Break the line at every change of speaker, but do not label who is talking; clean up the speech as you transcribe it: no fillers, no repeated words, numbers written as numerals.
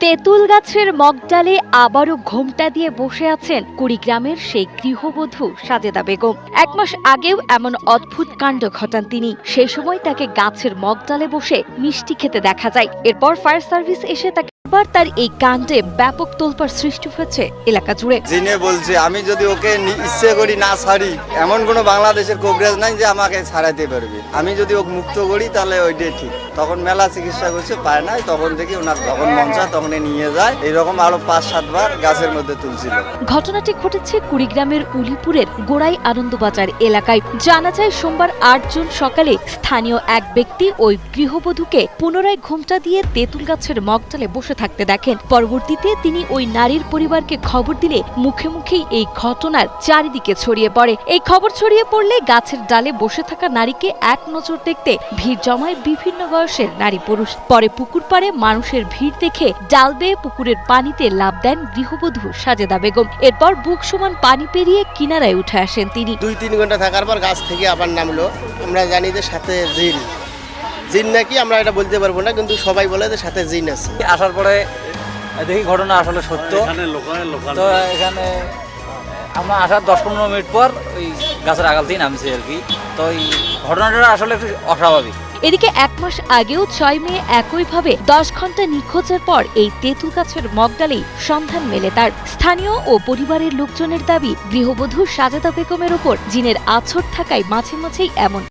তেঁতুল গাছের মগডালে আবারও ঘোমটা দিয়ে বসে আছেন কুড়িগ্রামের সেই গৃহবধূ সাজেদা বেগম। 1 মাস আগেও এমন অদ্ভুত কাণ্ড ঘটান তিনি। সেই সময় তাকে গাছের মগডালে বসে মিষ্টি খেতে দেখা যায়। এরপর ফায়ার সার্ভিস এসে তাকে তার এই কাণ্ডে ব্যাপক তোলপাড় সৃষ্টি হয়েছে এলাকা জুড়ে।
জিনে বলছে আমি যদি ওকে ইচ্ছে করি না ছাড়ি, এমন কোনো বাংলাদেশের কংগ্রেস নাই যে আমাকে ছাড়াইতে পারবে। আমি যদি ওকে মুক্ত করি তাহলে ওইটাই ঠিক। তখন মেলা চিকিৎসা করছে, পায় নাই। তখন থেকে ওনার যখন মন চায় তখনই নিয়ে যায়। এইরকম আরো 5-7 বার গাছের মধ্যে তুলছিল।
ঘটনাটি ঘটেছে কুড়িগ্রামের উলিপুরের গোড়াই আনন্দবাজার এলাকায়। জানা যায় সোমবার 8 জুন সকালে স্থানীয় এক ব্যক্তি ওই গৃহবধূকে পুনরায় ঘোমটা দিয়ে তেঁতুল গাছের মগডালে বসে থাকতে দেখেন। পরবর্তীতে তিনি ওই নারীর পরিবারকে খবর দিলে মুখে মুখেই এই ঘটনার চারিদিকে ছড়িয়ে পড়ে। এই খবর ছড়িয়ে পড়লে গাছের ডালে বসে থাকা নারীকে এক নজর দেখতে ভিড় জমায় বিভিন্ন বয়সের নারী পুরুষ। পরে পুকুর পাড়ে মানুষের ভিড় দেখে ডাল বেয়ে পুকুরের পানিতে লাফ দেন গৃহবধূ সাজেদা বেগম। এরপর বুক সমান পানি পেরিয়ে কিনারায় উঠে আসেন তিনি।
2-3 ঘন্টা থাকার পর গাছ থেকে আবার নামলো। আমরা জানি যে সাথে জিন নাকি আমরা এটা বলতে পারবো না, কিন্তু সবাই বলে যে সাথে জিন আছে।
আসার পরে দেখি ঘটনা আসলে সত্য। তো এখানে আমরা আসার 10-15 মিনিট পর ওই গাছের আগাল দিয়ে নামছে আর কি। তো এই ঘটনাটা আসলে একটু অস্বাভাবিক।
এদিকে 1 মাস আগেও 6 মে একইভাবে 10 ঘন্টা নিখোঁজের পর এই তেঁতুল গাছের মগডালেই সন্ধান মেলে তার। স্থানীয় ও পরিবারের লোকজনের দাবি, গৃহবধূ সাজেদা বেগমের ওপর জিনের আছর থাকায় মাঝে মাঝেই এমন